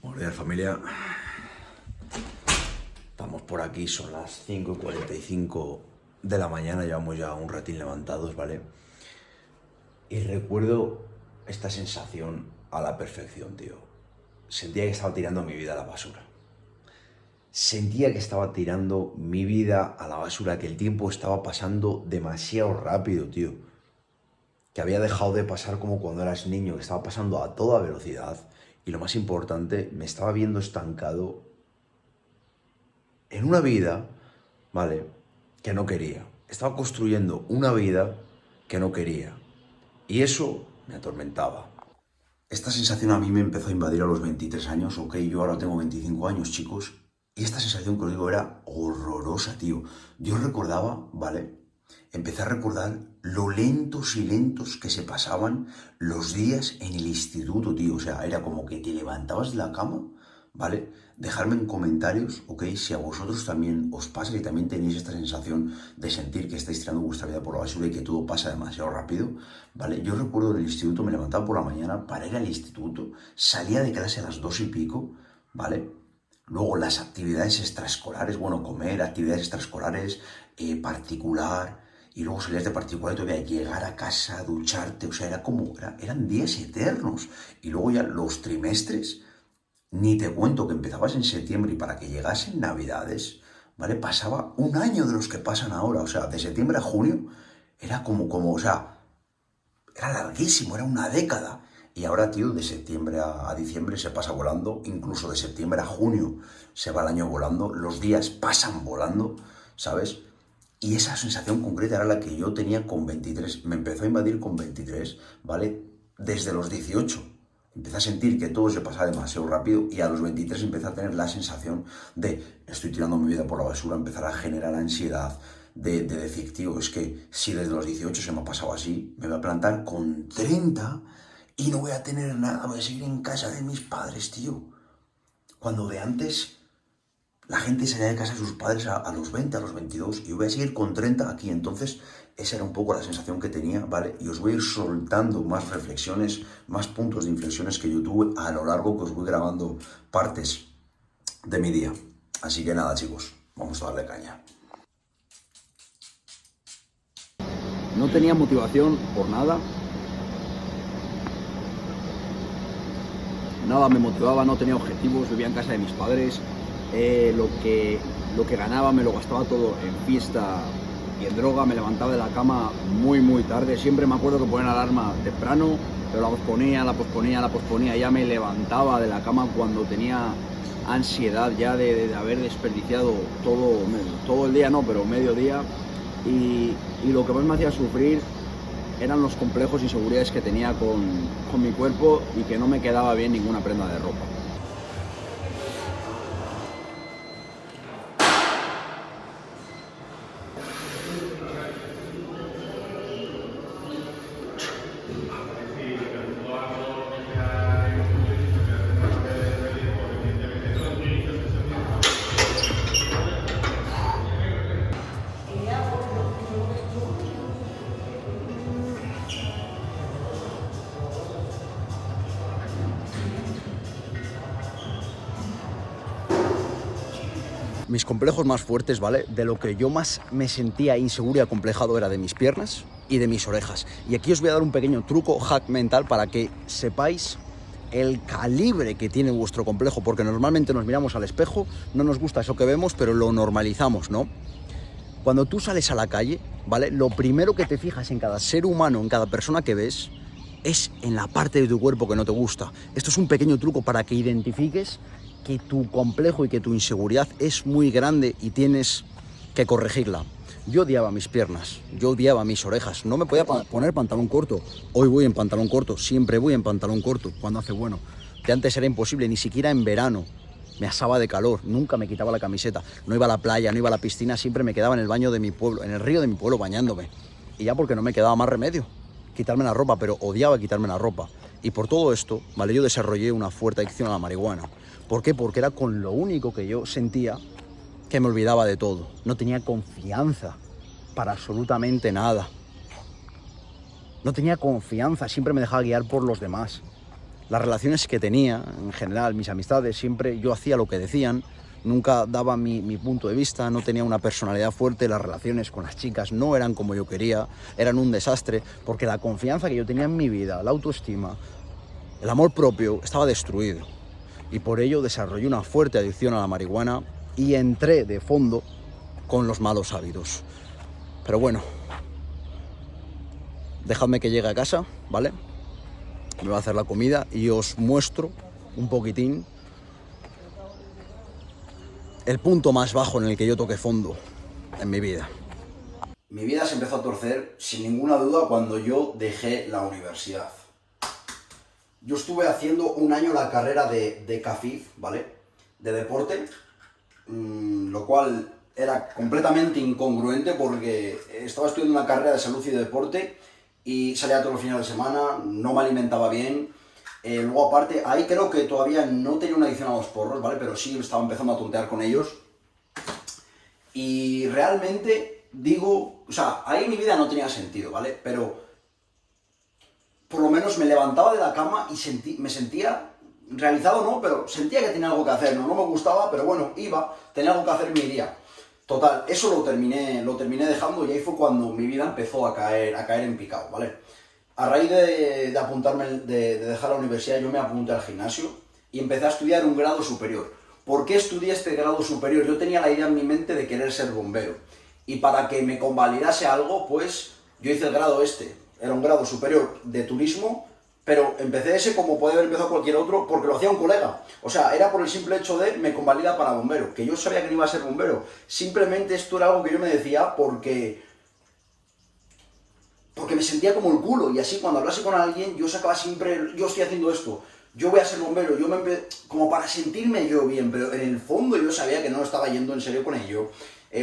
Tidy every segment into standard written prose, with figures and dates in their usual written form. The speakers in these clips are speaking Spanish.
Buenos días, familia. Estamos por aquí, son las 5:45 de la mañana, llevamos ya un ratín levantados, ¿vale? Y recuerdo esta sensación a la perfección, tío. Sentía que estaba tirando mi vida a la basura. Sentía que estaba tirando mi vida a la basura, que el tiempo estaba pasando demasiado rápido, tío. Que había dejado de pasar como cuando eras niño, que estaba pasando a toda velocidad. Y lo más importante, me estaba viendo estancado en una vida, ¿vale?, que no quería. Estaba construyendo una vida que no quería. Y eso me atormentaba. Esta sensación a mí me empezó a invadir a los 23 años, ok, yo ahora tengo 25 años, chicos. Y esta sensación que os digo era horrorosa, tío. Yo recordaba, ¿vale? Empecé a recordar lo lentos y lentos que se pasaban los días en el instituto, tío. O sea, era como que te levantabas de la cama, ¿vale? Dejarme en comentarios, ok, si a vosotros también os pasa y también tenéis esta sensación de sentir que estáis tirando vuestra vida por la basura y que todo pasa demasiado rápido, ¿vale? Yo recuerdo en el instituto, me levantaba por la mañana para ir al instituto, salía de clase a las 2:00 y pico, ¿vale? Luego las actividades extraescolares, bueno, comer, actividades extraescolares, particular, y luego salías de particular y todavía llegar a casa, ducharte, o sea, eran días eternos. Y luego ya los trimestres, ni te cuento que empezabas en septiembre y para que llegasen Navidades, ¿vale? Pasaba un año de los que pasan ahora, o sea, de septiembre a junio, era o sea, era larguísimo, era una década. Y ahora, tío, de septiembre a diciembre se pasa volando, incluso de septiembre a junio se va el año volando, los días pasan volando, ¿sabes? Y esa sensación concreta era la que yo tenía con 23, me empezó a invadir con 23, ¿vale? Desde los 18. Empecé a sentir que todo se pasaba demasiado rápido y a los 23 empecé a tener la sensación de estoy tirando mi vida por la basura, empezar a generar ansiedad, de decir, tío, es que si desde los 18 se me ha pasado así, me voy a plantar con 30 y no voy a tener nada, voy a seguir en casa de mis padres, tío. Cuando de antes la gente salía de casa de sus padres a los 20, a los 22, y yo voy a seguir con 30 aquí. Entonces, esa era un poco la sensación que tenía, ¿vale? Y os voy a ir soltando más reflexiones, más puntos de inflexiones que yo tuve a lo largo que os voy grabando partes de mi día. Así que nada, chicos, vamos a darle caña. No tenía motivación por nada. Nada me motivaba, no tenía objetivos, vivía en casa de mis padres. Lo que ganaba me lo gastaba todo en fiesta y en droga. Me levantaba de la cama muy tarde. Siempre me acuerdo que ponía la alarma temprano, pero la posponía. Ya me levantaba de la cama cuando tenía ansiedad ya de haber desperdiciado todo el día, no, pero medio día. Y lo que más me hacía sufrir eran los complejos e inseguridades que tenía con mi cuerpo y que no me quedaba bien ninguna prenda de ropa. Mis complejos más fuertes, ¿vale? De lo que yo más me sentía inseguro y acomplejado era de mis piernas y de mis orejas. Y aquí os voy a dar un pequeño truco, hack mental, para que sepáis el calibre que tiene vuestro complejo, porque normalmente nos miramos al espejo, no nos gusta eso que vemos, pero lo normalizamos, ¿no? Cuando tú sales a la calle, ¿vale? Lo primero que te fijas en cada ser humano, en cada persona que ves, es en la parte de tu cuerpo que no te gusta. Esto es un pequeño truco para que identifiques que tu complejo y que tu inseguridad es muy grande y tienes que corregirla. Yo odiaba mis piernas, yo odiaba mis orejas, no me podía poner pantalón corto. Hoy voy en pantalón corto, siempre voy en pantalón corto cuando hace bueno. De antes era imposible, ni siquiera en verano. Me asaba de calor, nunca me quitaba la camiseta. No iba a la playa, no iba a la piscina, siempre me quedaba en el baño de mi pueblo, en el río de mi pueblo bañándome. Y ya porque no me quedaba más remedio, quitarme la ropa, pero odiaba quitarme la ropa. Y por todo esto, ¿vale? Yo desarrollé una fuerte adicción a la marihuana. ¿Por qué? Porque era con lo único que yo sentía que me olvidaba de todo. No tenía confianza para absolutamente nada. No tenía confianza, siempre me dejaba guiar por los demás. las relaciones que tenía, en general, mis amistades, siempre yo hacía lo que decían, nunca daba mi punto de vista, no tenía una personalidad fuerte, las relaciones con las chicas no eran como yo quería, eran un desastre, porque la confianza que yo tenía en mi vida, la autoestima, el amor propio, estaba destruido. Y por ello desarrollé una fuerte adicción a la marihuana y entré de fondo con los malos hábitos. Pero bueno, dejadme que llegue a casa, ¿vale? Me voy a hacer la comida y os muestro un poquitín el punto más bajo en el que yo toqué fondo en mi vida. Mi vida se empezó a torcer sin ninguna duda cuando yo dejé la universidad. Yo estuve haciendo un año la carrera de CAFID, ¿vale? De deporte, lo cual era completamente incongruente porque estaba estudiando una carrera de salud y de deporte y salía todos los fines de semana, no me alimentaba bien. Luego aparte, ahí creo que todavía no tenía una adicción a los porros, ¿vale? Pero sí estaba empezando a tontear con ellos. Y realmente digo, o sea, ahí mi vida no tenía sentido, ¿vale? Pero por lo menos me levantaba de la cama y me sentía realizado, ¿no? Pero sentía que tenía algo que hacer, ¿no? No me gustaba, pero bueno, iba, tenía algo que hacer en mi día. Total, eso lo terminé dejando y ahí fue cuando mi vida empezó a caer en picado, ¿vale? A raíz de apuntarme, de dejar la universidad, yo me apunté al gimnasio y empecé a estudiar un grado superior. ¿Por qué estudié este grado superior? Yo tenía la idea en mi mente de querer ser bombero. Y para que me convalidase algo, pues yo hice el grado este. Era un grado superior de turismo, pero empecé ese como puede haber empezado cualquier otro, porque lo hacía un colega. O sea, era por el simple hecho de me convalida para bombero, que yo sabía que no iba a ser bombero. Simplemente esto era algo que yo me decía porque me sentía como el culo, y así cuando hablase con alguien, yo sacaba siempre, yo estoy haciendo esto, yo voy a ser bombero, como para sentirme yo bien, pero en el fondo yo sabía que no estaba yendo en serio con ello.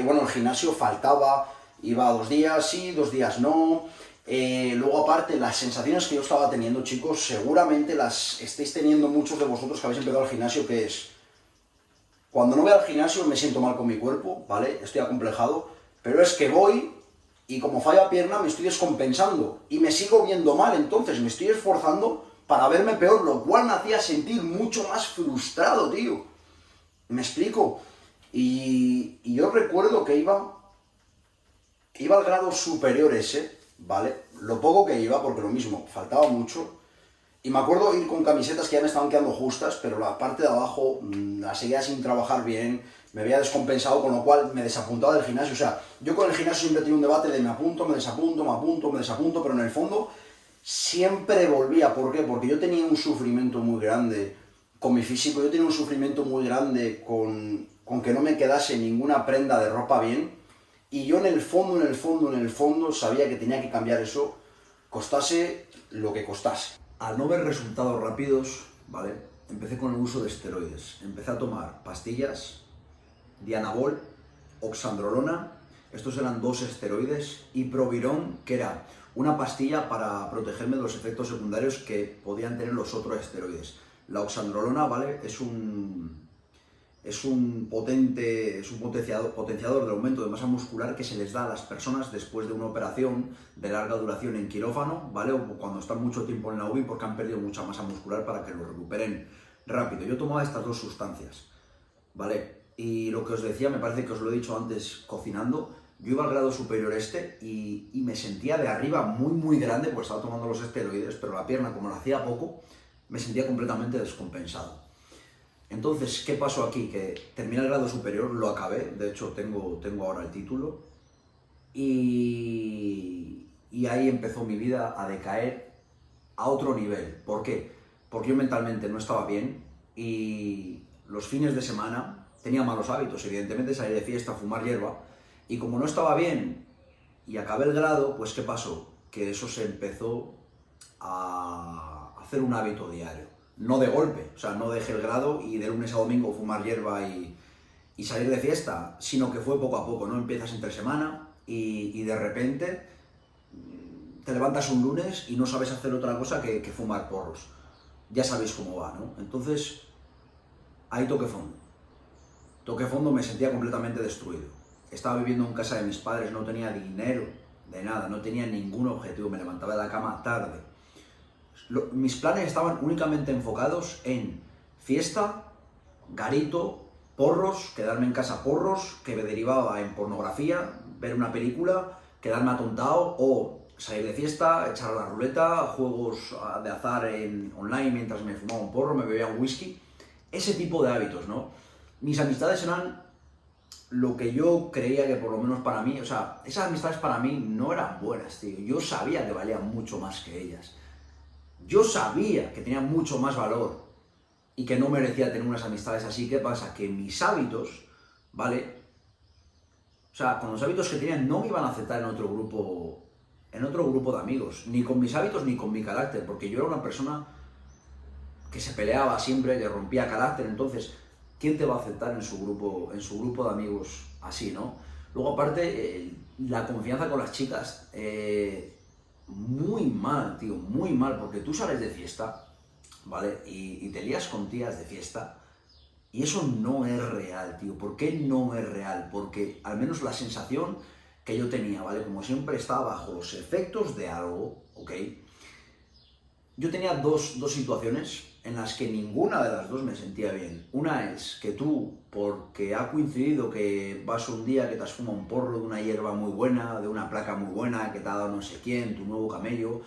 Bueno, el gimnasio faltaba, iba 2 días sí, 2 días no. Luego aparte, las sensaciones que yo estaba teniendo, chicos, seguramente las estáis teniendo muchos de vosotros que habéis empezado al gimnasio, que es, cuando no voy al gimnasio me siento mal con mi cuerpo, ¿vale? Estoy acomplejado, pero es que voy y como falla pierna me estoy descompensando y me sigo viendo mal, entonces me estoy esforzando para verme peor, lo cual me hacía sentir mucho más frustrado, tío. ¿Me explico? Y yo recuerdo que iba al grado superior ese, ¿vale? Lo poco que iba, porque lo mismo, faltaba mucho. Y me acuerdo ir con camisetas que ya me estaban quedando justas, pero la parte de abajo la seguía sin trabajar bien, me había descompensado, con lo cual me desapuntaba del gimnasio. O sea, yo con el gimnasio siempre tenía un debate de me apunto, me desapunto, me apunto, me desapunto, pero en el fondo siempre volvía. ¿Por qué? Porque yo tenía un sufrimiento muy grande con mi físico, yo tenía un sufrimiento muy grande con que no me quedase ninguna prenda de ropa bien, y yo en el fondo sabía que tenía que cambiar eso, costase lo que costase. Al no ver resultados rápidos, ¿vale? Empecé con el uso de esteroides. Empecé a tomar pastillas, Dianabol, oxandrolona, estos eran 2 esteroides, y Proviron, que era una pastilla para protegerme de los efectos secundarios que podían tener los otros esteroides. La oxandrolona, ¿vale? Es un potenciador de aumento de masa muscular que se les da a las personas después de una operación de larga duración en quirófano, ¿vale? O cuando están mucho tiempo en la UBI porque han perdido mucha masa muscular, para que lo recuperen rápido. Yo tomaba estas 2 sustancias, ¿vale? Y lo que os decía, me parece que os lo he dicho antes cocinando, yo iba al grado superior este y me sentía de arriba muy grande, porque estaba tomando los esteroides, pero la pierna, como la hacía poco, me sentía completamente descompensado. Entonces, ¿qué pasó aquí? Que terminé el grado superior, lo acabé, de hecho tengo ahora el título, y ahí empezó mi vida a decaer a otro nivel. ¿Por qué? Porque yo mentalmente no estaba bien y los fines de semana tenía malos hábitos, evidentemente salir de fiesta, fumar hierba, y como no estaba bien y acabé el grado, pues ¿qué pasó? Que eso se empezó a hacer un hábito diario. No de golpe, o sea, no dejé el grado y de lunes a domingo fumar hierba y salir de fiesta, sino que fue poco a poco, ¿no? Empiezas entre semana y de repente te levantas un lunes y no sabes hacer otra cosa que fumar porros. Ya sabéis cómo va, ¿no? Entonces, ahí toqué fondo. Toqué fondo, me sentía completamente destruido. Estaba viviendo en casa de mis padres, no tenía dinero de nada, no tenía ningún objetivo, me levantaba de la cama tarde. Mis planes estaban únicamente enfocados en fiesta, garito, porros, quedarme en casa porros, que me derivaba en pornografía, ver una película, quedarme atontado o salir de fiesta, echar a la ruleta, juegos de azar online mientras me fumaba un porro, me bebía un whisky. Ese tipo de hábitos, ¿no? Mis amistades eran lo que yo creía que por lo menos para mí, o sea, esas amistades para mí no eran buenas, tío. Yo sabía que valían mucho más que ellas. Yo sabía que tenían mucho más valor y que no merecía tener unas amistades así. ¿Qué pasa? Que mis hábitos, ¿vale? O sea, con los hábitos que tenían no me iban a aceptar en otro grupo de amigos, ni con mis hábitos ni con mi carácter, porque yo era una persona que se peleaba siempre, que rompía carácter. Entonces, ¿quién te va a aceptar en su grupo de amigos así, no? Luego, aparte, la confianza con las chicas, muy mal, tío, muy mal, porque tú sales de fiesta, ¿vale? Y te lías con tías de fiesta, y eso no es real, tío. ¿Por qué no es real? Porque al menos la sensación que yo tenía, ¿vale? Como siempre estaba bajo los efectos de algo, ¿ok? Yo tenía dos situaciones en las que ninguna de las dos me sentía bien. Una es que tú, porque ha coincidido que vas un día que te has fumado un porro de una hierba muy buena, de una placa muy buena, que te ha dado no sé quién, tu nuevo camello,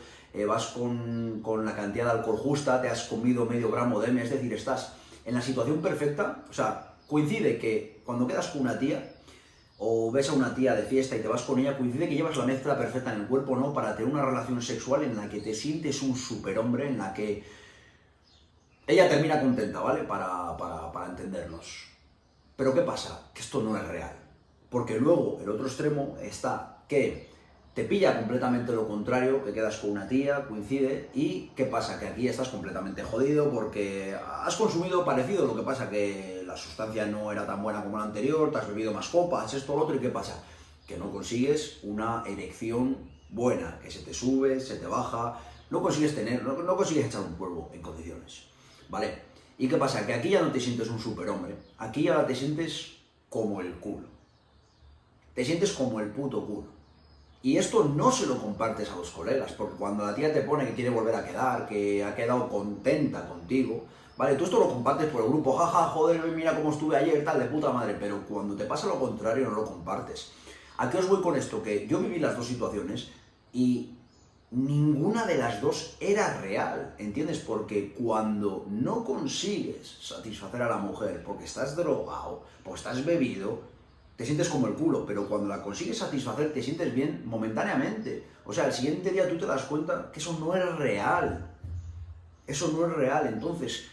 vas con la cantidad de alcohol justa, te has comido medio gramo de M, es decir, estás en la situación perfecta. O sea, coincide que cuando quedas con una tía, o ves a una tía de fiesta y te vas con ella, coincide que llevas la mezcla perfecta en el cuerpo, ¿no? Para tener una relación sexual en la que te sientes un superhombre, en la que ella termina contenta, ¿vale? Para entendernos. Pero ¿qué pasa? Que esto no es real. Porque luego, el otro extremo está que te pilla completamente lo contrario, que quedas con una tía, coincide, y ¿qué pasa? Que aquí estás completamente jodido porque has consumido parecido, lo que pasa que la sustancia no era tan buena como la anterior, te has bebido más copas, esto, lo otro, ¿y qué pasa? Que no consigues una erección buena, que se te sube, se te baja, no consigues no consigues echar un polvo en condiciones, ¿vale? ¿Y qué pasa? Que aquí ya no te sientes un superhombre, aquí ya te sientes como el culo, te sientes como el puto culo. Y esto no se lo compartes a los colegas, porque cuando la tía te pone que quiere volver a quedar, que ha quedado contenta contigo, vale, tú esto lo compartes por el grupo, jaja, joder, mira cómo estuve ayer, tal, de puta madre, pero cuando te pasa lo contrario no lo compartes. ¿A qué os voy con esto? Que yo viví las dos situaciones y ninguna de las dos era real, ¿entiendes? Porque cuando no consigues satisfacer a la mujer porque estás drogado, porque estás bebido, te sientes como el culo, pero cuando la consigues satisfacer te sientes bien momentáneamente. O sea, el siguiente día tú te das cuenta que eso no es real. Eso no es real. Entonces,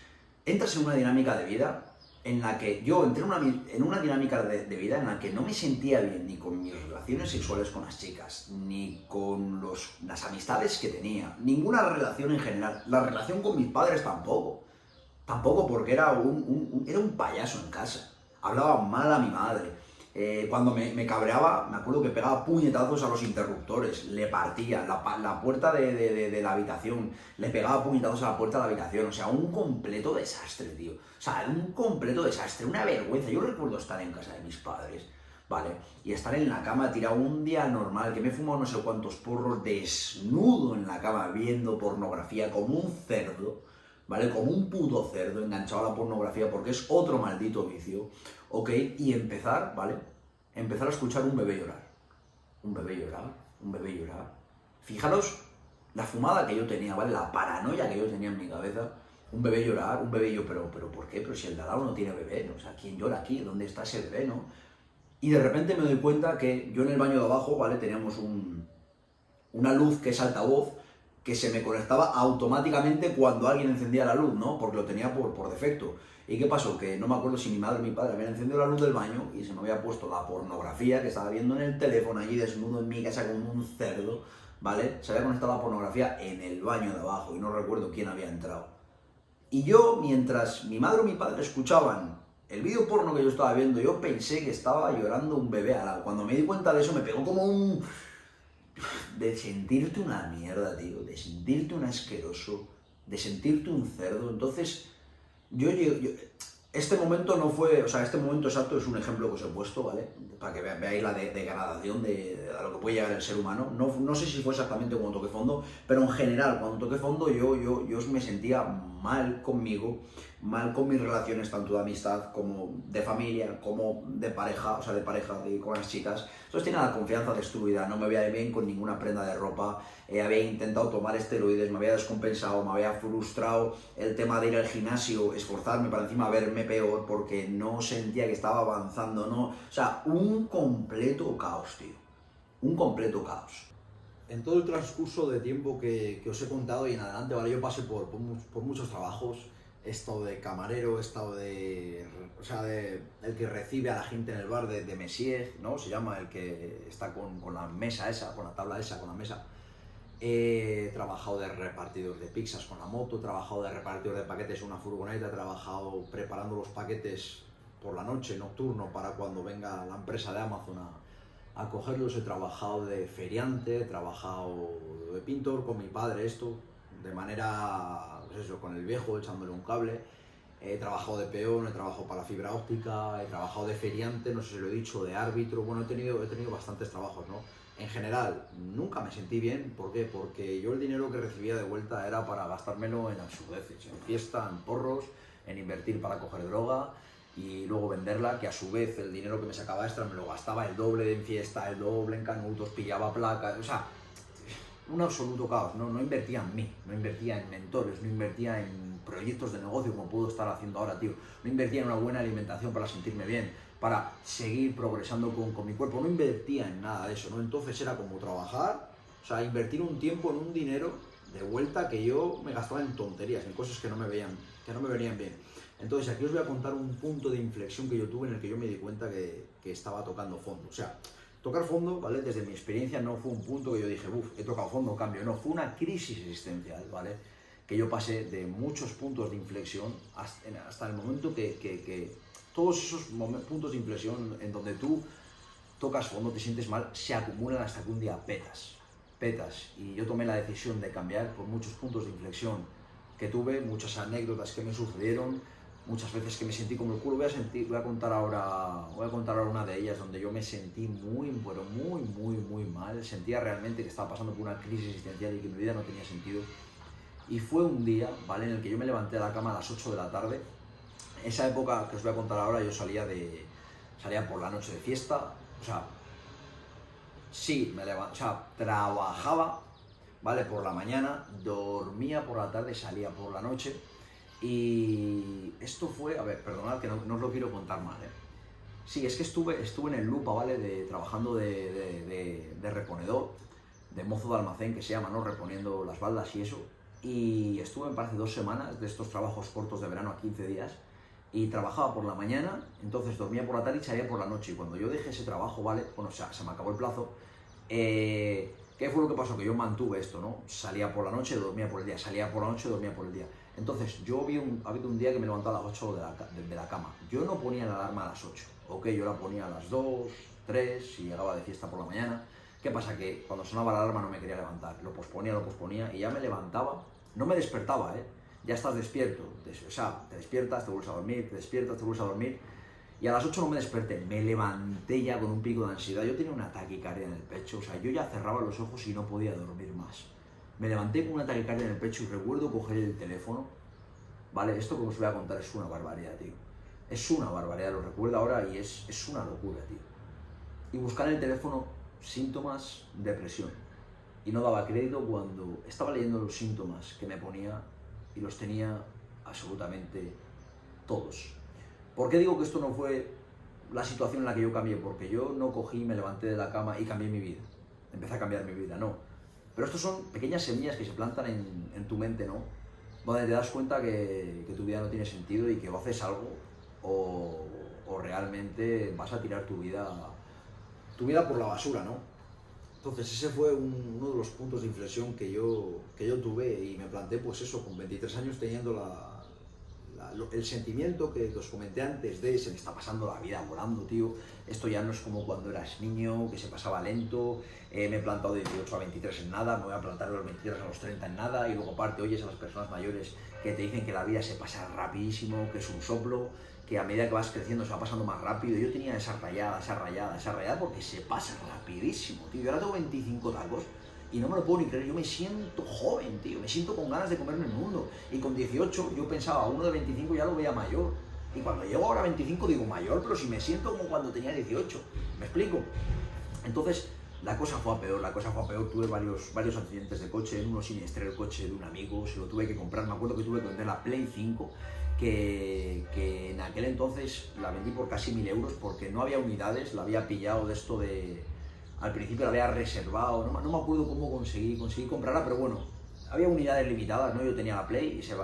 entras en una dinámica de vida en la que yo entré en una dinámica de vida en la que no me sentía bien ni con mis relaciones sexuales con las chicas, ni con las amistades que tenía, ninguna relación en general. La relación con mis padres tampoco. Tampoco, porque era era un payaso en casa. Hablaba mal a mi madre. Cuando me cabreaba, me acuerdo que pegaba puñetazos a los interruptores, le partía la puerta de la habitación, le pegaba puñetazos a la puerta de la habitación. O sea, un completo desastre, tío. O sea, un completo desastre, una vergüenza. Yo recuerdo estar en casa de mis padres, ¿vale? Y estar en la cama tirado un día normal, que me he fumado no sé cuántos porros, desnudo en la cama, viendo pornografía como un cerdo, ¿vale? Como un puto cerdo enganchado a la pornografía, porque es otro maldito vicio, ¿ok? Y empezar, ¿vale? Empezar a escuchar un bebé llorar. Un bebé llorar, un bebé llorar. Fijaros la fumada que yo tenía, ¿vale? La paranoia que yo tenía en mi cabeza. Un bebé llorar, un bebé yo, pero ¿por qué? Pero si el de al lado no tiene bebé, ¿no? O sea, ¿quién llora aquí? ¿Dónde está ese bebé, no? Y de repente me doy cuenta que yo en el baño de abajo, ¿vale? Teníamos una luz que es altavoz, que se me conectaba automáticamente cuando alguien encendía la luz, ¿no? Porque lo tenía por defecto. ¿Y qué pasó? Que no me acuerdo si mi madre o mi padre habían encendido la luz del baño y se me había puesto la pornografía que estaba viendo en el teléfono allí desnudo en mi casa como un cerdo, ¿vale? Se había conectado la pornografía en el baño de abajo y no recuerdo quién había entrado. Y yo, mientras mi madre o mi padre escuchaban el vídeo porno que yo estaba viendo, yo pensé que estaba llorando un bebé al lado. Cuando me di cuenta de eso me pegó como un... de sentirte una mierda, tío, de sentirte un asqueroso, de sentirte un cerdo. Entonces, yo Este momento no fue, o sea, este momento exacto es un ejemplo que os he puesto, ¿vale? Para que veáis la degradación de a lo que puede llegar el ser humano. No sé si fue exactamente cuando toqué fondo, pero en general, cuando toqué fondo yo me sentía mal conmigo, mal con mis relaciones, tanto de amistad como de familia, como de pareja, o sea, de pareja con las chicas. Entonces tenía la confianza destruida, no me veía bien con ninguna prenda de ropa, había intentado tomar esteroides, me había descompensado, me había frustrado el tema de ir al gimnasio, esforzarme para encima verme peor porque no sentía que estaba avanzando, no, o sea, un completo caos, tío, un completo caos. En todo el transcurso de tiempo que os he contado y en adelante, ¿vale? Yo pasé por muchos trabajos. He estado de camarero, he estado de... O sea, de el que recibe a la gente en el bar de Messier, ¿no? Se llama el que está con la mesa esa, con la tabla esa, con la mesa. He trabajado de repartidor de pizzas con la moto, he trabajado de repartidor de paquetes en una furgoneta, he trabajado preparando los paquetes por la noche, nocturno, para cuando venga la empresa de Amazon a cogerlos. He trabajado de feriante, he trabajado de pintor con mi padre, esto, de manera, pues eso, con el viejo, echándole un cable. He trabajado de peón, he trabajado para la fibra óptica, he trabajado de feriante, no sé si lo he dicho, de árbitro. Bueno, he tenido bastantes trabajos, ¿no? En general, nunca me sentí bien. ¿Por qué? Porque yo el dinero que recibía de vuelta era para gastármelo en absurdeces, en fiesta, en porros, en invertir para coger droga y luego venderla, que a su vez el dinero que me sacaba extra me lo gastaba el doble en fiesta, el doble en canutos, pillaba placas, o sea, un absoluto caos. No invertía en mí, no invertía en mentores, no invertía en proyectos de negocio como puedo estar haciendo ahora, tío. No invertía en una buena alimentación para sentirme bien, para seguir progresando con mi cuerpo. No invertía en nada de eso, ¿no? Entonces era como trabajar, o sea, invertir un tiempo en un dinero de vuelta que yo me gastaba en tonterías, en cosas que no me venían bien. Entonces aquí os voy a contar un punto de inflexión que yo tuve en el que yo me di cuenta que estaba tocando fondo. O sea, tocar fondo, ¿vale? Desde mi experiencia no fue un punto que yo dije, uff, he tocado fondo, cambio. No, fue una crisis existencial, ¿vale? Que yo pasé de muchos puntos de inflexión hasta el momento que todos esos puntos de inflexión en donde tú tocas fondo, te sientes mal, se acumulan hasta que un día petas. Y yo tomé la decisión de cambiar por muchos puntos de inflexión que tuve, muchas anécdotas que me sucedieron, muchas veces que me sentí como el culo. Voy a contar ahora una de ellas donde yo me sentí muy mal. Sentía realmente que estaba pasando por una crisis existencial y que mi vida no tenía sentido. Y fue un día, ¿vale?, en el que yo me levanté de la cama a las 8 de la tarde. Esa época que os voy a contar ahora, yo salía por la noche de fiesta. O sea, sí, o sea, trabajaba, ¿vale?, por la mañana, dormía por la tarde, salía por la noche. Y esto fue, a ver, perdonad que no os lo quiero contar mal, ¿eh? Sí, es que estuve en el Lupa, ¿vale?, trabajando de reponedor, de mozo de almacén, que se llama, ¿no?, reponiendo las baldas y eso. Y estuve, me parece, 2 semanas de estos trabajos cortos de verano a 15 días. Y trabajaba por la mañana, entonces dormía por la tarde y salía por la noche. Y cuando yo dejé ese trabajo, ¿vale?, bueno, o sea, se me acabó el plazo. ¿Qué fue lo que pasó? Que yo mantuve esto, ¿no? Salía por la noche, dormía por el día, salía por la noche, dormía por el día. Entonces, ha habido un día que me levantaba a las 8 de la cama. Yo no ponía la alarma a las 8, ¿ok? Yo la ponía a las 2, 3, y llegaba de fiesta por la mañana. ¿Qué pasa? Que cuando sonaba la alarma no me quería levantar. Lo posponía, y ya me levantaba. No me despertaba, ¿eh? Ya estás despierto. O sea, te despiertas, te vuelves a dormir, te despiertas, te vuelves a dormir. Y a las 8 no me desperté, me levanté ya con un pico de ansiedad. Yo tenía una taquicardia en el pecho, o sea, yo ya cerraba los ojos y no podía dormir más. Me levanté con una taquicardia en el pecho y recuerdo coger el teléfono, ¿vale? Esto que os voy a contar es una barbaridad, tío. Es una barbaridad, lo recuerdo ahora y es una locura, tío. Y buscar en el teléfono síntomas, depresión. Y no daba crédito cuando estaba leyendo los síntomas que me ponía y los tenía absolutamente todos. ¿Por qué digo que esto no fue la situación en la que yo cambié? Porque yo no cogí, me levanté de la cama y cambié mi vida. Empecé a cambiar mi vida, no. Pero estos son pequeñas semillas que se plantan en tu mente, ¿no? Donde te das cuenta que tu vida no tiene sentido y que o haces algo o realmente vas a tirar tu vida por la basura, ¿no? Entonces ese fue uno de los puntos de inflexión que yo tuve y me planté, pues eso, con 23 años teniendo la el sentimiento que os comenté antes de se me está pasando la vida volando, tío. Esto ya no es como cuando eras niño, que se pasaba lento. Me he plantado de 18 a 23 en nada, me voy a plantar de los 23 a los 30 en nada, y luego aparte oyes a las personas mayores que te dicen que la vida se pasa rapidísimo, que es un soplo, que a medida que vas creciendo se va pasando más rápido. Yo tenía esa rayada, porque se pasa rapidísimo, tío. Yo ahora tengo 25 tacos y no me lo puedo ni creer. Yo me siento joven, tío, me siento con ganas de comerme el mundo. Y con 18 yo pensaba, uno de 25 ya lo veía mayor. Y cuando llego ahora a 25 digo mayor, pero si me siento como cuando tenía 18. ¿Me explico? Entonces, la cosa fue a peor, tuve varios accidentes de coche, en uno siniestré el coche de un amigo, se lo tuve que comprar, me acuerdo que tuve que vender la Play 5, que en aquel entonces la vendí por casi 1000 euros porque no había unidades, la había pillado de esto de... Al principio la había reservado, no me acuerdo cómo conseguí comprarla, pero bueno, había unidades limitadas, ¿no? Yo tenía la Play y se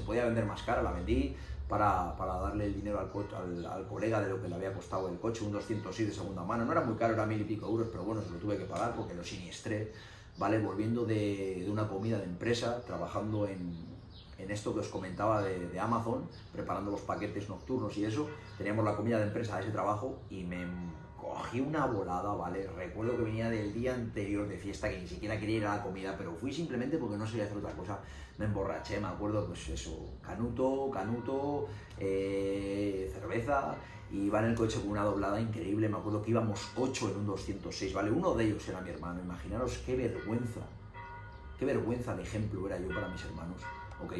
podía vender más cara, la vendí para darle el dinero al colega de lo que le había costado el coche, un 206 de segunda mano. No era muy caro, era 1000 y pico euros, pero bueno, se lo tuve que pagar porque lo siniestré, ¿vale? Volviendo de una comida de empresa, trabajando en esto que os comentaba de Amazon, preparando los paquetes nocturnos y eso, teníamos la comida de empresa a ese trabajo y me cogí una volada, ¿vale? Recuerdo que venía del día anterior de fiesta, que ni siquiera quería ir a la comida, pero fui simplemente porque no sabía hacer otra cosa. Me emborraché, me acuerdo, pues eso, canuto, cerveza, y iba en el coche con una doblada increíble. Me acuerdo que íbamos 8 en un 206, ¿vale? Uno de ellos era mi hermano. Imaginaros qué vergüenza de ejemplo era yo para mis hermanos, ¿ok?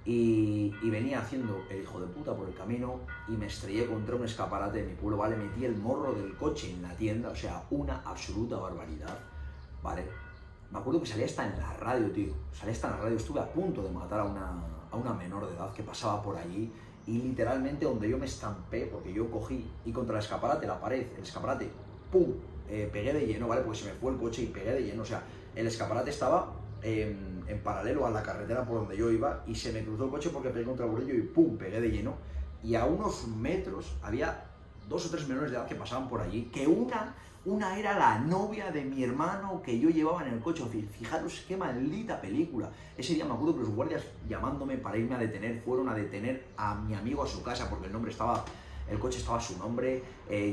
Y venía haciendo el hijo de puta por el camino y me estrellé contra un escaparate de mi pueblo, ¿vale? Metí el morro del coche en la tienda, o sea, una absoluta barbaridad, ¿vale? Me acuerdo que salía hasta en la radio, tío, estuve a punto de matar a una menor de edad que pasaba por allí y literalmente donde yo me estampé, porque yo cogí y contra el escaparate, el escaparate, ¡pum!, pegué de lleno, ¿vale? Porque se me fue el coche y pegué de lleno, o sea, el escaparate estaba en paralelo a la carretera por donde yo iba y se me cruzó el coche porque pegué contra el bordillo y ¡pum!, pegué de lleno. Y a unos metros había 2 o 3 menores de edad que pasaban por allí, que una era la novia de mi hermano que yo llevaba en el coche. Fijaros qué maldita película. Ese día me acuerdo que los guardias llamándome para irme a detener, fueron a detener a mi amigo a su casa porque el coche estaba a su nombre.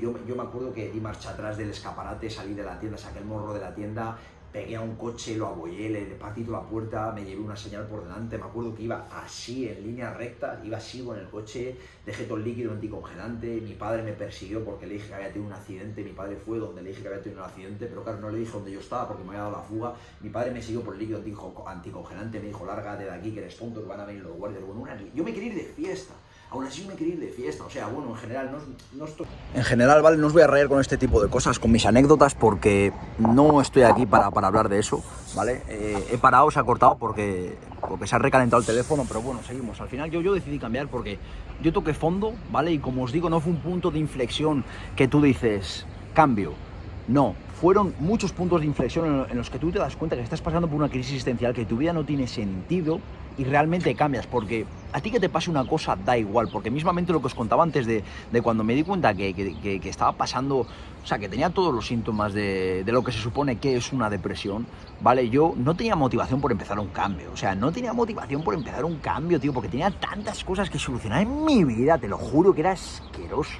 Yo me acuerdo que di marcha atrás del escaparate, salí de la tienda, saqué el morro de la tienda, pegué a un coche, lo abollé, le partí toda la puerta, me llevé una señal por delante. Me acuerdo que iba así, en línea recta, iba así con el coche, dejé todo el líquido anticongelante. Mi padre me persiguió porque le dije que había tenido un accidente. Mi padre fue donde le dije que había tenido un accidente, pero claro, no le dije dónde yo estaba porque me había dado la fuga. Mi padre me siguió por el líquido anticongelante, me dijo, lárgate de aquí que eres tonto, que van a venir los guardias. Bueno, yo me quería ir de fiesta. Aún así me quería ir de fiesta, o sea, bueno, en general no estoy... En general, ¿vale? No os voy a reír con este tipo de cosas, con mis anécdotas, porque no estoy aquí para hablar de eso, ¿vale? He parado, se ha cortado porque se ha recalentado el teléfono, pero bueno, seguimos. Al final yo decidí cambiar porque yo toqué fondo, ¿vale? Y como os digo, no fue un punto de inflexión que tú dices, cambio. No, fueron muchos puntos de inflexión en los que tú te das cuenta que estás pasando por una crisis existencial, que tu vida no tiene sentido y realmente cambias, porque a ti que te pase una cosa da igual, porque mismamente lo que os contaba antes de cuando me di cuenta que estaba pasando, o sea, que tenía todos los síntomas de lo que se supone que es una depresión, ¿vale? Yo no tenía motivación por empezar un cambio, tío, porque tenía tantas cosas que solucionar en mi vida, te lo juro que era asqueroso.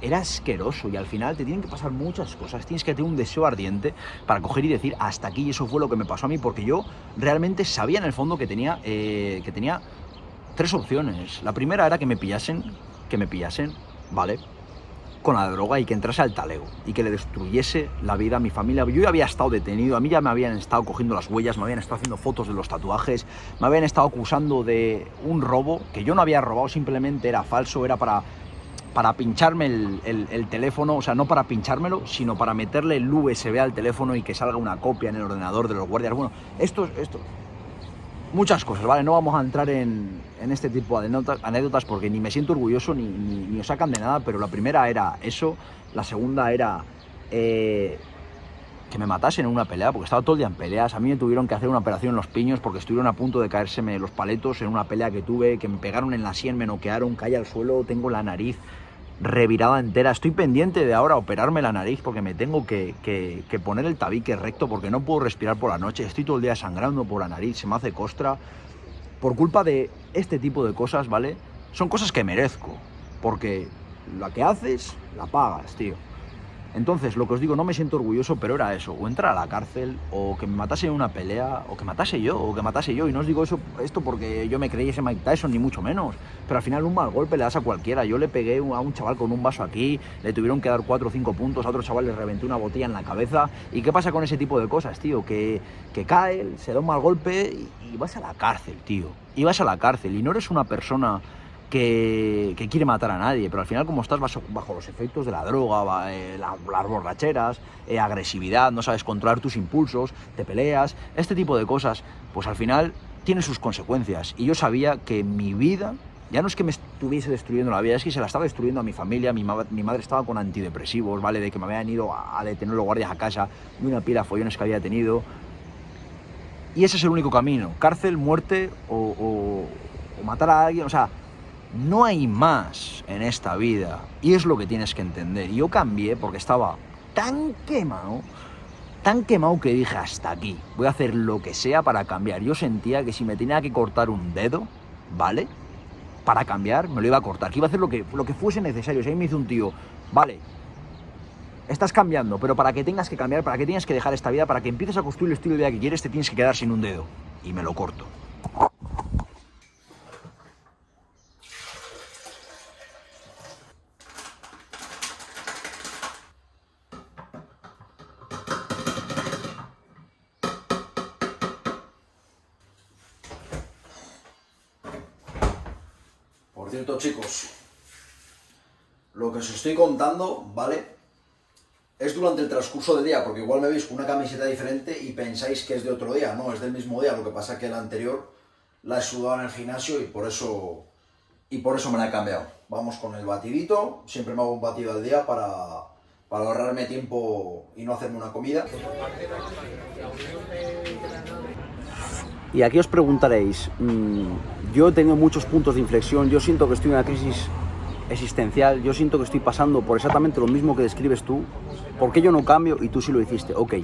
Era asqueroso y al final te tienen que pasar muchas cosas, tienes que tener un deseo ardiente para coger y decir hasta aquí, y eso fue lo que me pasó a mí, porque yo realmente sabía en el fondo que tenía 3 opciones. La primera era que me pillasen, ¿vale?, con la droga y que entrase al talego y que le destruyese la vida a mi familia. Yo ya había estado detenido, a mí ya me habían estado cogiendo las huellas, me habían estado haciendo fotos de los tatuajes, me habían estado acusando de un robo que yo no había robado, simplemente era falso, era para pincharme el teléfono, o sea, no para pinchármelo, sino para meterle el USB al teléfono y que salga una copia en el ordenador de los guardias. Bueno, esto, muchas cosas, ¿vale? No vamos a entrar en este tipo de anécdotas porque ni me siento orgulloso ni os sacan de nada, pero la primera era eso, la segunda era que me matasen en una pelea, porque estaba todo el día en peleas. A mí me tuvieron que hacer una operación en los piños porque estuvieron a punto de caérseme los paletos en una pelea que tuve, que me pegaron en la sien, me noquearon, caí al suelo, tengo la nariz revirada entera. Estoy pendiente de ahora operarme la nariz porque me tengo que poner el tabique recto porque no puedo respirar por la noche. Estoy todo el día sangrando por la nariz, se me hace costra por culpa de este tipo de cosas, ¿vale? Son cosas que merezco, porque la que haces, la pagas, tío. Entonces, lo que os digo, no me siento orgulloso, pero era eso, o entrar a la cárcel, o que me matase en una pelea, o que matase yo, y no os digo esto porque yo me creyese Mike Tyson, ni mucho menos, pero al final un mal golpe le das a cualquiera. Yo le pegué a un chaval con un vaso aquí, le tuvieron que dar 4 o 5 puntos, a otro chaval le reventé una botella en la cabeza, ¿y qué pasa con ese tipo de cosas, tío? Que cae, se da un mal golpe y vas a la cárcel, tío, y vas a la cárcel, y no eres una persona que quiere matar a nadie, pero al final, como estás bajo los efectos de la droga, las borracheras, agresividad, no sabes controlar tus impulsos, te peleas, este tipo de cosas, pues al final tiene sus consecuencias. Y yo sabía que mi vida, ya no es que me estuviese destruyendo la vida, es que se la estaba destruyendo a mi familia. Mi madre estaba con antidepresivos, ¿vale? De que me habían ido a detener los guardias a casa, de una pila de follones que había tenido. Y ese es el único camino: cárcel, muerte o matar a alguien, o sea, no hay más en esta vida, y es lo que tienes que entender. Y yo cambié porque estaba tan quemado que dije, hasta aquí, voy a hacer lo que sea para cambiar. Yo sentía que si me tenía que cortar un dedo, ¿vale?, para cambiar, me lo iba a cortar, que iba a hacer lo que fuese necesario. O sea, ahí me dice un tío, vale, estás cambiando, pero para que tengas que cambiar, para que tengas que dejar esta vida, para que empieces a construir el estilo de vida que quieres, te tienes que quedar sin un dedo. Y me lo corto. Por cierto, chicos, lo que os estoy contando, ¿vale?, es durante el transcurso del día, porque igual me veis con una camiseta diferente y pensáis que es de otro día. No, es del mismo día, lo que pasa es que la anterior la he sudado en el gimnasio y por eso me la he cambiado. Vamos con el batidito, siempre me hago un batido al día para ahorrarme tiempo y no hacerme una comida. Y aquí os preguntaréis, yo he tenido muchos puntos de inflexión, yo siento que estoy en una crisis existencial, yo siento que estoy pasando por exactamente lo mismo que describes tú. ¿Por qué yo no cambio y tú sí lo hiciste? Ok,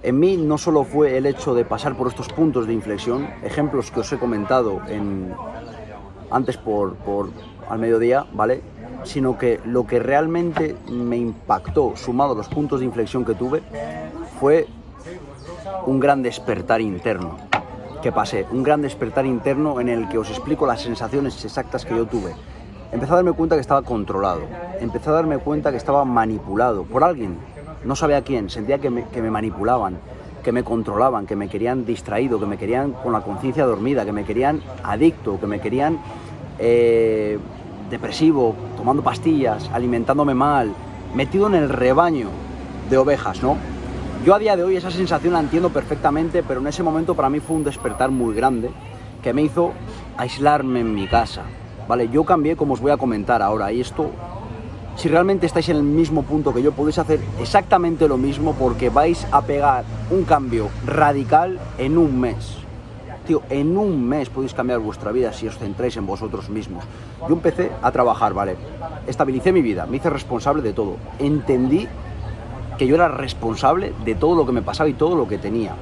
en mí no solo fue el hecho de pasar por estos puntos de inflexión, ejemplos que os he comentado antes al mediodía, ¿vale?, sino que lo que realmente me impactó, sumado a los puntos de inflexión que tuve, fue un gran despertar interno que pasé, un gran despertar interno en el que os explico las sensaciones exactas que yo tuve. Empecé a darme cuenta que estaba controlado, empecé a darme cuenta que estaba manipulado por alguien, no sabía quién, sentía que me manipulaban, que me controlaban, que me querían distraído, que me querían con la conciencia dormida, que me querían adicto, que me querían depresivo, tomando pastillas, alimentándome mal, metido en el rebaño de ovejas, ¿no? Yo a día de hoy esa sensación la entiendo perfectamente, pero en ese momento para mí fue un despertar muy grande que me hizo aislarme en mi casa, ¿vale? Yo cambié, como os voy a comentar ahora, y esto, si realmente estáis en el mismo punto que yo, podéis hacer exactamente lo mismo, porque vais a pegar un cambio radical en un mes. Tío, en un mes podéis cambiar vuestra vida si os centráis en vosotros mismos. Yo empecé a trabajar, ¿vale? Estabilicé mi vida, me hice responsable de todo. Entendí que yo era responsable de todo lo que me pasaba y todo lo que tenía.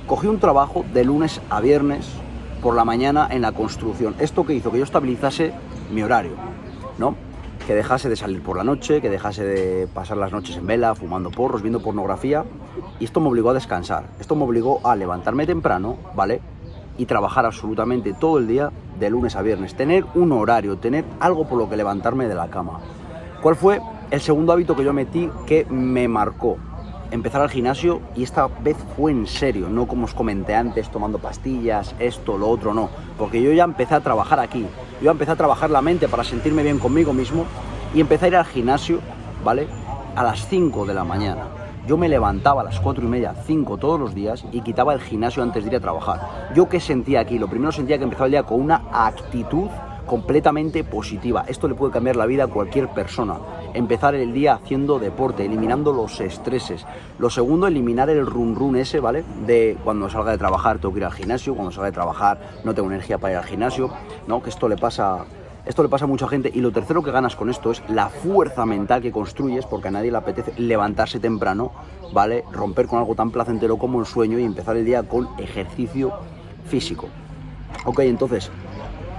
Cogí un trabajo de lunes a viernes por la mañana en la construcción. Esto que hizo que yo estabilizase mi horario, ¿no? Que dejase de salir por la noche, que dejase de pasar las noches en vela, fumando porros, viendo pornografía. Y esto me obligó a descansar. Esto me obligó a levantarme temprano, ¿vale?, y trabajar absolutamente todo el día de lunes a viernes. Tener un horario, tener algo por lo que levantarme de la cama. ¿Cuál fue el segundo hábito que yo metí que me marcó? Empezar al gimnasio, y esta vez fue en serio, no como os comenté antes, tomando pastillas, esto, lo otro, no. Porque yo ya empecé a trabajar aquí, yo ya empecé a trabajar la mente para sentirme bien conmigo mismo y empecé a ir al gimnasio, ¿vale?, a las 5 de la mañana. Yo me levantaba a las 4:30, 5 todos los días y quitaba el gimnasio antes de ir a trabajar. ¿Yo qué sentía aquí? Lo primero sentía que empezaba el día con una actitud completamente positiva. Esto le puede cambiar la vida a cualquier persona. Empezar el día haciendo deporte, eliminando los estreses. Lo segundo, eliminar el run ese, ¿vale?, de cuando salga de trabajar tengo que ir al gimnasio, cuando salga de trabajar no tengo energía para ir al gimnasio, ¿no? Que esto le pasa a mucha gente. Y lo tercero que ganas con esto es la fuerza mental que construyes, porque a nadie le apetece levantarse temprano, ¿vale?, romper con algo tan placentero como el sueño y empezar el día con ejercicio físico. Ok, entonces,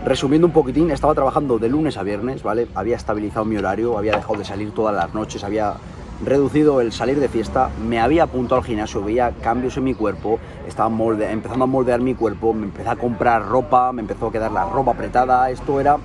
Resumiendo un poquitín, estaba trabajando de lunes a viernes, ¿vale? Había estabilizado mi horario, había dejado de salir todas las noches, había reducido el salir de fiesta, me había apuntado al gimnasio, veía cambios en mi cuerpo, estaba empezando a moldear mi cuerpo, me empecé a comprar ropa, me empezó a quedar la ropa apretada, esto era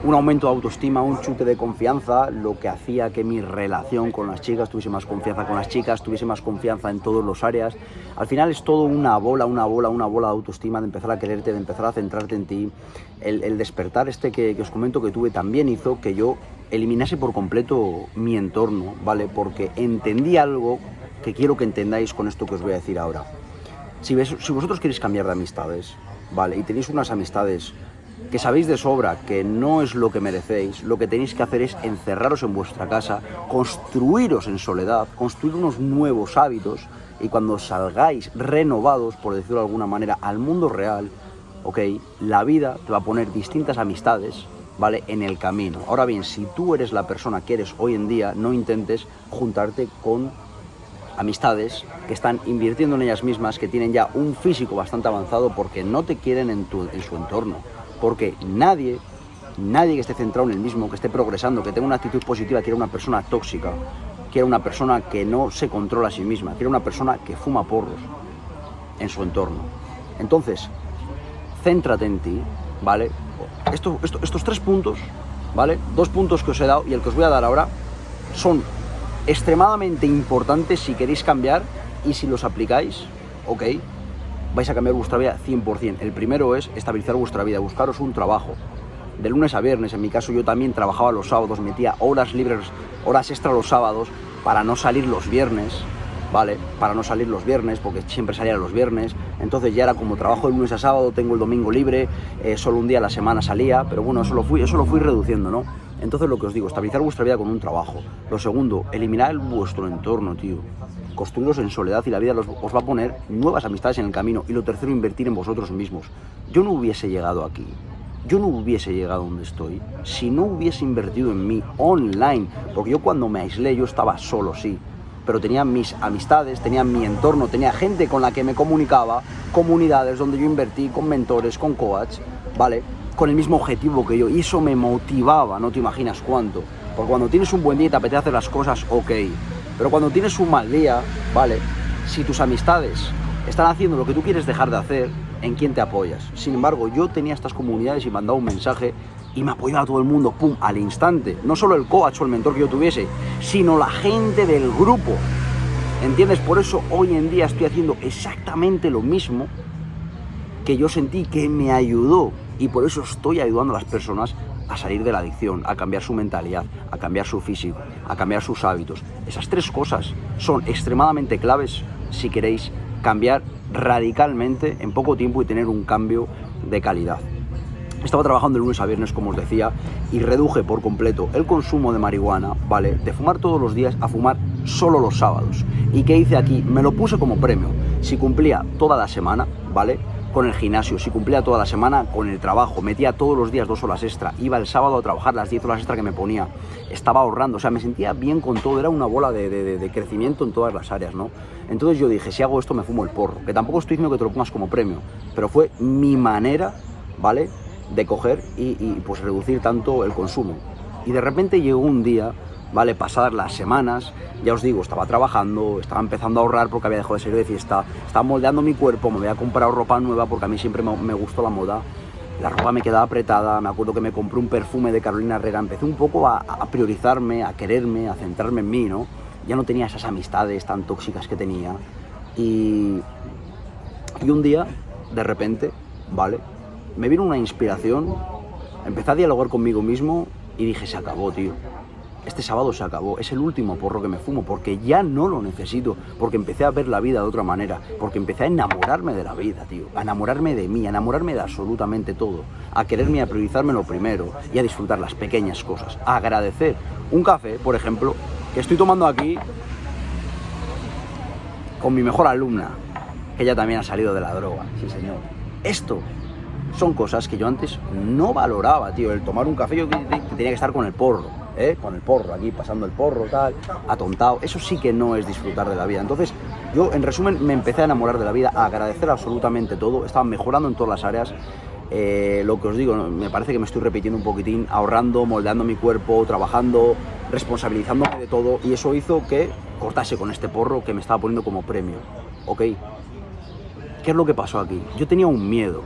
un aumento de autoestima, un chute de confianza, lo que hacía que mi relación con las chicas tuviese más confianza con las chicas, tuviese más confianza en todas las áreas. Al final es todo una bola de autoestima, de empezar a quererte, de empezar a centrarte en ti. El despertar que os comento que tuve también hizo que yo eliminase por completo mi entorno, ¿vale? Porque entendí algo que quiero que entendáis con esto que os voy a decir ahora. Si vosotros queréis cambiar de amistades, ¿vale? Y tenéis unas amistades que sabéis de sobra que no es lo que merecéis, lo que tenéis que hacer es encerraros en vuestra casa, construiros en soledad, construir unos nuevos hábitos y cuando salgáis renovados, por decirlo de alguna manera, al mundo real, ok, la vida te va a poner distintas amistades, ¿vale? En el camino. Ahora bien, si tú eres la persona que eres hoy en día, no intentes juntarte con amistades que están invirtiendo en ellas mismas, que tienen ya un físico bastante avanzado porque no te quieren en su entorno. Porque nadie que esté centrado en el mismo, que esté progresando, que tenga una actitud positiva, quiere una persona tóxica, quiere una persona que no se controla a sí misma, quiere una persona que fuma porros en su entorno. Entonces, céntrate en ti, ¿vale? Estos 3 puntos, ¿vale? 2 puntos que os he dado y el que os voy a dar ahora son extremadamente importantes si queréis cambiar y si los aplicáis, ok, vais a cambiar vuestra vida 100%. El primero es estabilizar vuestra vida, buscaros un trabajo. De lunes a viernes, en mi caso yo también trabajaba los sábados, metía horas libres, horas extra los sábados para no salir los viernes, ¿vale? Para no salir los viernes, porque siempre salía los viernes. Entonces ya era como trabajo de lunes a sábado, tengo el domingo libre, solo un día a la semana salía, pero bueno, eso lo fui reduciendo, ¿no? Entonces lo que os digo, estabilizar vuestra vida con un trabajo. Lo segundo, eliminar vuestro entorno, tío. Construiros en soledad y la vida os va a poner nuevas amistades en el camino. Y lo tercero, invertir en vosotros mismos. Yo no hubiese llegado aquí, yo no hubiese llegado donde estoy si no hubiese invertido en mí online. Porque yo cuando me aislé, yo estaba solo, sí, pero tenía mis amistades, tenía mi entorno, tenía gente con la que me comunicaba, comunidades donde yo invertí, con mentores, con coach, ¿vale? Con el mismo objetivo que yo, y eso me motivaba, no te imaginas cuánto. Porque cuando tienes un buen día y te apetece hacer las cosas, ok, pero cuando tienes un mal día, ¿vale? Si tus amistades están haciendo lo que tú quieres dejar de hacer, ¿en quién te apoyas? Sin embargo, yo tenía estas comunidades y mandaba un mensaje y me apoyaba a todo el mundo, pum, al instante. No solo el coach o el mentor que yo tuviese, sino la gente del grupo. ¿Entiendes? Por eso hoy en día estoy haciendo exactamente lo mismo que yo sentí que me ayudó. Y por eso estoy ayudando a las personas a salir de la adicción, a cambiar su mentalidad, a cambiar su físico, a cambiar sus hábitos. Esas 3 cosas son extremadamente claves si queréis cambiar radicalmente en poco tiempo y tener un cambio de calidad. Estaba trabajando de lunes a viernes, como os decía, y reduje por completo el consumo de marihuana, ¿vale? De fumar todos los días a fumar solo los sábados. ¿Y qué hice aquí? Me lo puse como premio. Si cumplía toda la semana, ¿vale? Con el gimnasio, si cumplía toda la semana con el trabajo, metía todos los días 2 horas extra, iba el sábado a trabajar las 10 horas extra que me ponía, estaba ahorrando, o sea, me sentía bien con todo, era una bola de crecimiento en todas las áreas, ¿no? Entonces yo dije, si hago esto me fumo el porro, que tampoco estoy diciendo que te lo pongas como premio, pero fue mi manera, ¿vale?, de coger y pues reducir tanto el consumo. Y de repente llegó un día, ¿vale?, pasadas las semanas, ya os digo, estaba trabajando, estaba empezando a ahorrar porque había dejado de salir de fiesta, estaba moldeando mi cuerpo, me había comprado ropa nueva porque a mí siempre me gustó la moda, la ropa me quedaba apretada, me acuerdo que me compré un perfume de Carolina Herrera, empecé un poco a priorizarme, a quererme, a centrarme en mí, ¿no? Ya no tenía esas amistades tan tóxicas que tenía y un día, de repente, ¿vale?, me vino una inspiración, empecé a dialogar conmigo mismo y dije, se acabó, tío. Este sábado se acabó, es el último porro que me fumo, porque ya no lo necesito, porque empecé a ver la vida de otra manera, porque empecé a enamorarme de la vida, tío, a enamorarme de mí, a enamorarme de absolutamente todo, a quererme y a priorizarme lo primero y a disfrutar las pequeñas cosas, a agradecer un café, por ejemplo, que estoy tomando aquí con mi mejor alumna, que ella también ha salido de la droga, sí señor. Esto son cosas que yo antes no valoraba, tío, el tomar un café, yo que tenía que estar con el porro, con el porro, aquí pasando el porro, tal, atontado, eso sí que no es disfrutar de la vida. Entonces, yo, en resumen, me empecé a enamorar de la vida, a agradecer absolutamente todo, estaba mejorando en todas las áreas, lo que os digo, me parece que me estoy repitiendo un poquitín, ahorrando, moldeando mi cuerpo, trabajando, responsabilizándome de todo, y eso hizo que cortase con este porro que me estaba poniendo como premio, ¿ok? ¿Qué es lo que pasó aquí? Yo tenía un miedo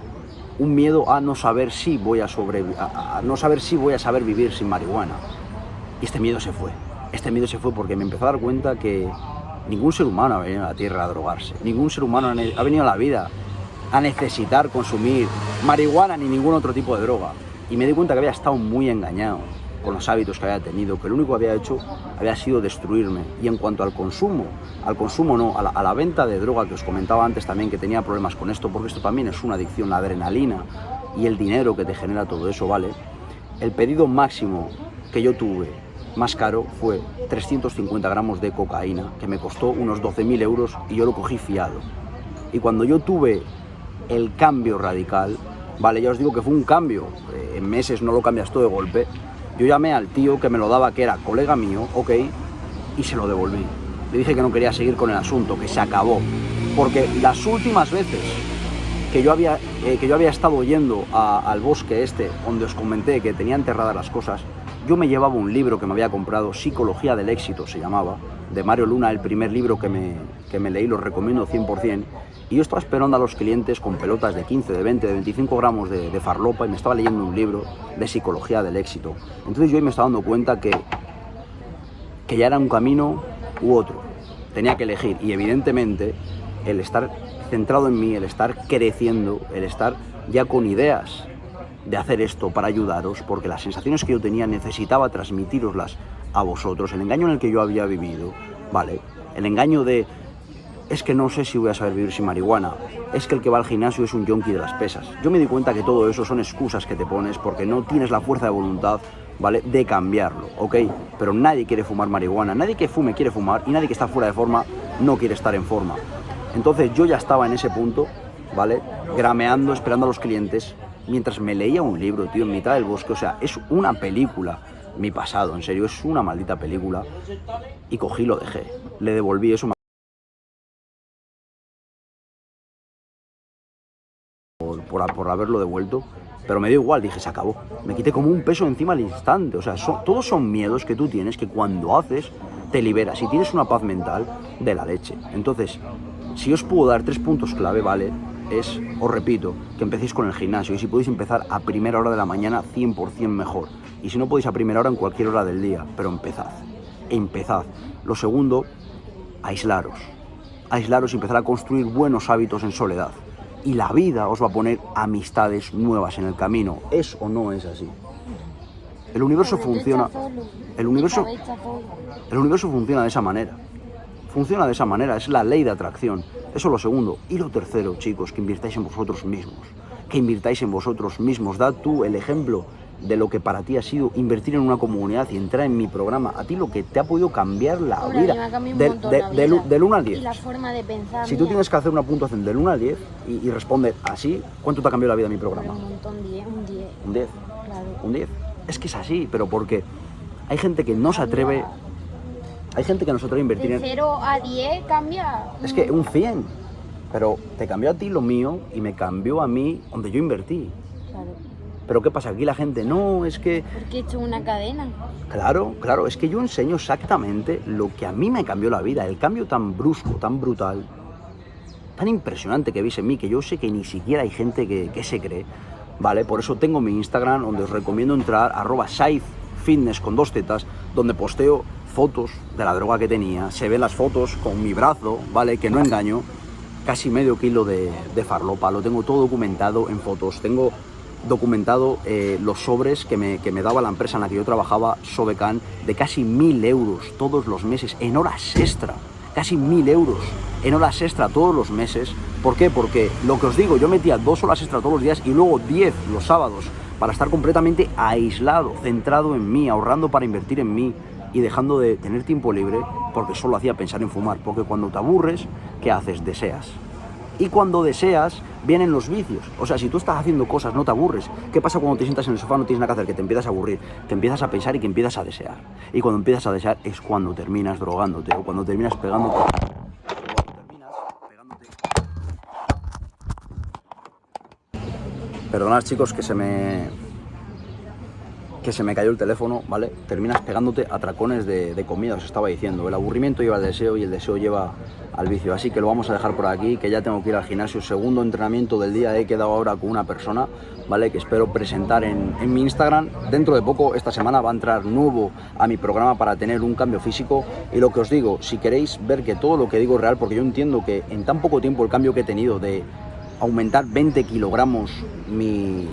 a no saber si voy a no saber si voy a saber vivir sin marihuana. Y este miedo se fue. Este miedo se fue porque me empezó a dar cuenta que ningún ser humano ha venido a la Tierra a drogarse. Ningún ser humano ha venido a la vida a necesitar consumir marihuana ni ningún otro tipo de droga. Y me di cuenta que había estado muy engañado con los hábitos que había tenido, que lo único que había hecho había sido destruirme. Y en cuanto al consumo no, a la venta de droga, que os comentaba antes también que tenía problemas con esto, porque esto también es una adicción, la adrenalina y el dinero que te genera todo eso, ¿vale? El pedido máximo que yo tuve, más caro, fue 350 gramos de cocaína, que me costó unos 12.000 euros y yo lo cogí fiado. Y cuando yo tuve el cambio radical, vale, ya os digo que fue un cambio, en meses no lo cambias todo de golpe. Yo llamé al tío que me lo daba, que era colega mío, ok, y se lo devolví. Le dije que no quería seguir con el asunto, que se acabó. Porque las últimas veces que yo había estado yendo al bosque este, donde os comenté que tenía enterradas las cosas, yo me llevaba un libro que me había comprado, Psicología del Éxito se llamaba, de Mario Luna, el primer libro que me leí, lo recomiendo 100%. Y yo estaba esperando a los clientes con pelotas de 15, de 20, de 25 gramos de farlopa, y me estaba leyendo un libro de Psicología del Éxito. Entonces yo me estaba dando cuenta que ya era un camino u otro. Tenía que elegir, y evidentemente el estar centrado en mí, el estar creciendo, el estar ya con ideas de hacer esto para ayudaros, porque las sensaciones que yo tenía necesitaba transmitiroslas a vosotros. El engaño en el que yo había vivido, ¿vale? El engaño de: es que no sé si voy a saber vivir sin marihuana, es que el que va al gimnasio es un yonki de las pesas. Yo me di cuenta que todo eso son excusas que te pones porque no tienes la fuerza de voluntad, ¿vale?, de cambiarlo, ¿ok? Pero nadie quiere fumar marihuana, nadie que fume quiere fumar, y nadie que está fuera de forma no quiere estar en forma. Entonces yo ya estaba en ese punto, ¿vale?, grameando, esperando a los clientes, mientras me leía un libro, tío, en mitad del bosque. O sea, es una película, mi pasado, en serio, es una maldita película. Y cogí y lo dejé, le devolví eso por haberlo devuelto, pero me dio igual, dije, se acabó. Me quité como un peso encima al instante. O sea, todos son miedos que tú tienes, que cuando haces te liberas y tienes una paz mental de la leche. Entonces, si os puedo dar 3 puntos clave, ¿vale?, os repito, que empecéis con el gimnasio, y si podéis empezar a primera hora de la mañana, 100% mejor. Y si no podéis a primera hora, en cualquier hora del día, pero empezad. Lo segundo, aislaros y empezar a construir buenos hábitos en soledad. Y la vida os va a poner amistades nuevas en el camino. ¿Es o no es así? El universo funciona. El universo funciona de esa manera. Funciona de esa manera, es la ley de atracción. Eso es lo segundo. Y lo tercero, chicos, que invirtáis en vosotros mismos. Da tú el ejemplo de lo que para ti ha sido invertir en una comunidad y entrar en mi programa. A ti lo que te ha podido cambiar la vida. Del 1 al 10. Y la forma de pensar. Si tú tienes que hacer una puntuación del 1 al 10 y responder así, ¿cuánto te ha cambiado la vida mi programa? Un montón, un 10. ¿Un 10? Claro. Un 10. Es que es así, pero porque hay gente que no se atreve. Hay gente que no se atreve a invertir De 0 a 10 cambia. Es que un 100. Pero te cambió a ti lo mío y me cambió a mí donde yo invertí. Claro. Pero ¿qué pasa? Aquí la gente, no, es que... Porque he hecho una cadena. Claro, es que yo enseño exactamente lo que a mí me cambió la vida. El cambio tan brusco, tan brutal, tan impresionante que veis en mí, que yo sé que ni siquiera hay gente que se cree, ¿vale? Por eso tengo mi Instagram, donde os recomiendo entrar, @SaifFitness con 2 zetas, donde posteo fotos de la droga que tenía. Se ven las fotos con mi brazo, ¿vale?, que no engaño, casi medio kilo de farlopa. Lo tengo todo documentado en fotos. Tengo documentado los sobres que me daba la empresa en la que yo trabajaba, Sobecan, de casi 1.000 euros todos los meses en horas extra. Casi 1.000 euros en horas extra todos los meses. ¿Por qué? Porque lo que os digo, yo metía 2 horas extra todos los días y luego 10 los sábados, para estar completamente aislado, centrado en mí, ahorrando para invertir en mí y dejando de tener tiempo libre porque solo hacía pensar en fumar. Porque cuando te aburres, ¿qué haces? Deseas. Y cuando deseas, vienen los vicios. O sea, si tú estás haciendo cosas, no te aburres. ¿Qué pasa cuando te sientas en el sofá, no tienes nada que hacer? Que te empiezas a aburrir, te empiezas a pensar y que empiezas a desear. Y cuando empiezas a desear es cuando terminas drogándote o cuando terminas pegándote. Perdonad, chicos, que se me cayó el teléfono, ¿vale? Terminas pegándote atracones de comida, os estaba diciendo. El aburrimiento lleva al deseo y el deseo lleva al vicio. Así que lo vamos a dejar por aquí, que ya tengo que ir al gimnasio. Segundo entrenamiento del día, he quedado ahora con una persona, ¿vale? Que espero presentar en mi Instagram. Dentro de poco, esta semana, va a entrar nuevo a mi programa para tener un cambio físico. Y lo que os digo, si queréis ver que todo lo que digo es real, porque yo entiendo que en tan poco tiempo el cambio que he tenido de aumentar 20 kilogramos mi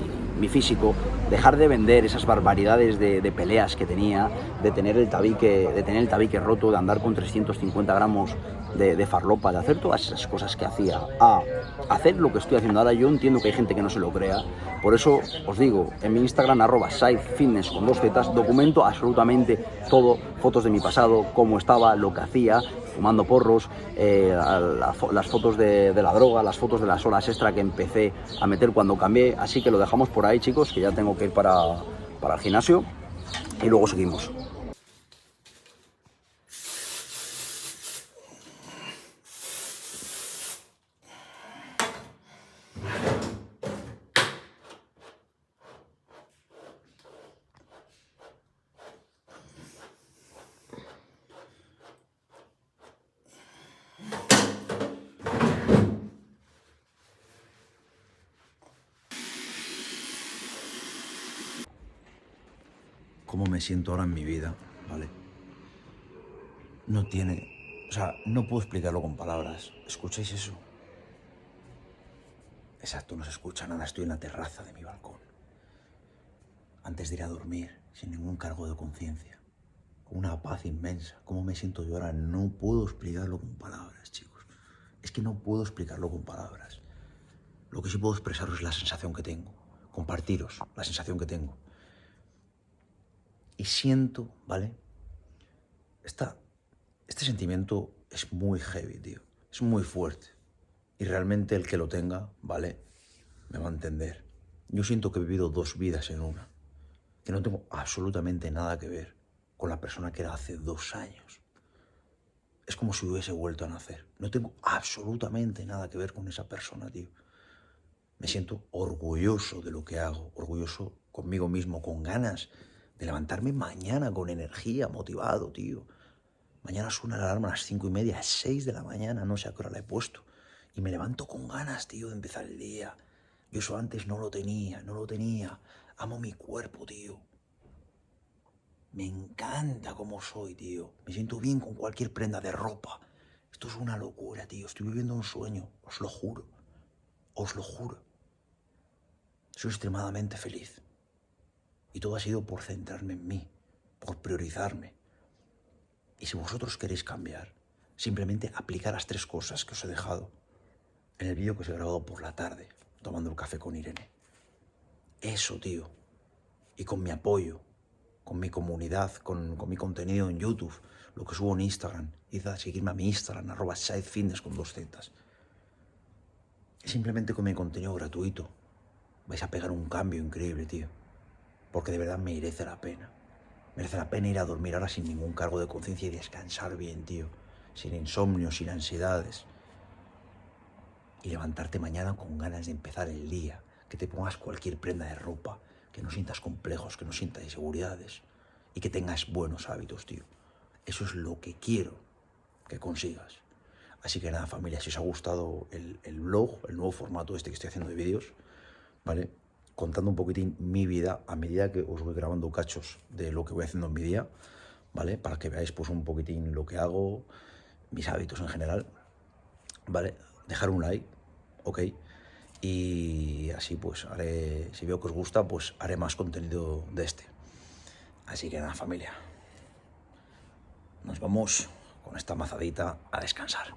físico, dejar de vender esas barbaridades de peleas que tenía, de tener el tabique roto, de andar con 350 gramos de farlopa, de hacer todas esas cosas que hacía, a hacer lo que estoy haciendo ahora. Yo entiendo que hay gente que no se lo crea, por eso os digo, en mi Instagram @sidefitness con 2 zetas, documento absolutamente todo, fotos de mi pasado, cómo estaba, lo que hacía, fumando porros, las fotos de la droga, las fotos de las horas extra que empecé a meter cuando cambié. Así que lo dejamos por ahí, chicos, que ya tengo que ir para el gimnasio y luego seguimos. Cómo me siento ahora en mi vida, ¿vale? No tiene... O sea, no puedo explicarlo con palabras. ¿Escucháis eso? Exacto, no se escucha nada. Estoy en la terraza de mi balcón. Antes de ir a dormir, sin ningún cargo de conciencia. Con una paz inmensa. ¿Cómo me siento yo ahora? No puedo explicarlo con palabras, chicos. Es que no puedo explicarlo con palabras. Lo que sí puedo expresaros es la sensación que tengo. Compartiros la sensación que tengo. Y siento, ¿vale? Este sentimiento es muy heavy, tío. Es muy fuerte. Y realmente el que lo tenga, ¿vale? Me va a entender. Yo siento que he vivido 2 vidas en una. Que no tengo absolutamente nada que ver con la persona que era hace 2 años. Es como si hubiese vuelto a nacer. No tengo absolutamente nada que ver con esa persona, tío. Me siento orgulloso de lo que hago. Orgulloso conmigo mismo, con ganas de levantarme mañana con energía, motivado, tío. Mañana suena la alarma a las 5:30, 6 de la mañana, no sé a qué hora la he puesto. Y me levanto con ganas, tío, de empezar el día. Yo eso antes no lo tenía. Amo mi cuerpo, tío. Me encanta cómo soy, tío. Me siento bien con cualquier prenda de ropa. Esto es una locura, tío. Estoy viviendo un sueño, os lo juro. Os lo juro. Soy extremadamente feliz. Y todo ha sido por centrarme en mí, por priorizarme. Y si vosotros queréis cambiar, simplemente aplicar las 3 cosas que os he dejado en el vídeo que os he grabado por la tarde, tomando el café con Irene. Eso, tío. Y con mi apoyo, con mi comunidad, con mi contenido en YouTube, lo que subo en Instagram. Id a seguirme a mi Instagram, @sidefitness con 2 zetas. Y simplemente con mi contenido gratuito vais a pegar un cambio increíble, tío. Porque de verdad merece la pena. Merece la pena ir a dormir ahora sin ningún cargo de conciencia y descansar bien, tío. Sin insomnio, sin ansiedades. Y levantarte mañana con ganas de empezar el día. Que te pongas cualquier prenda de ropa. Que no sientas complejos, que no sientas inseguridades. Y que tengas buenos hábitos, tío. Eso es lo que quiero que consigas. Así que nada, familia, si os ha gustado el vlog, el nuevo formato este que estoy haciendo de vídeos, ¿vale? Contando un poquitín mi vida a medida que os voy grabando cachos de lo que voy haciendo en mi día, ¿vale? Para que veáis pues un poquitín lo que hago, mis hábitos en general, ¿vale? Dejar un like, ¿ok? Y así pues haré, si veo que os gusta, pues haré más contenido de este. Así que nada, familia, nos vamos con esta mazadita a descansar.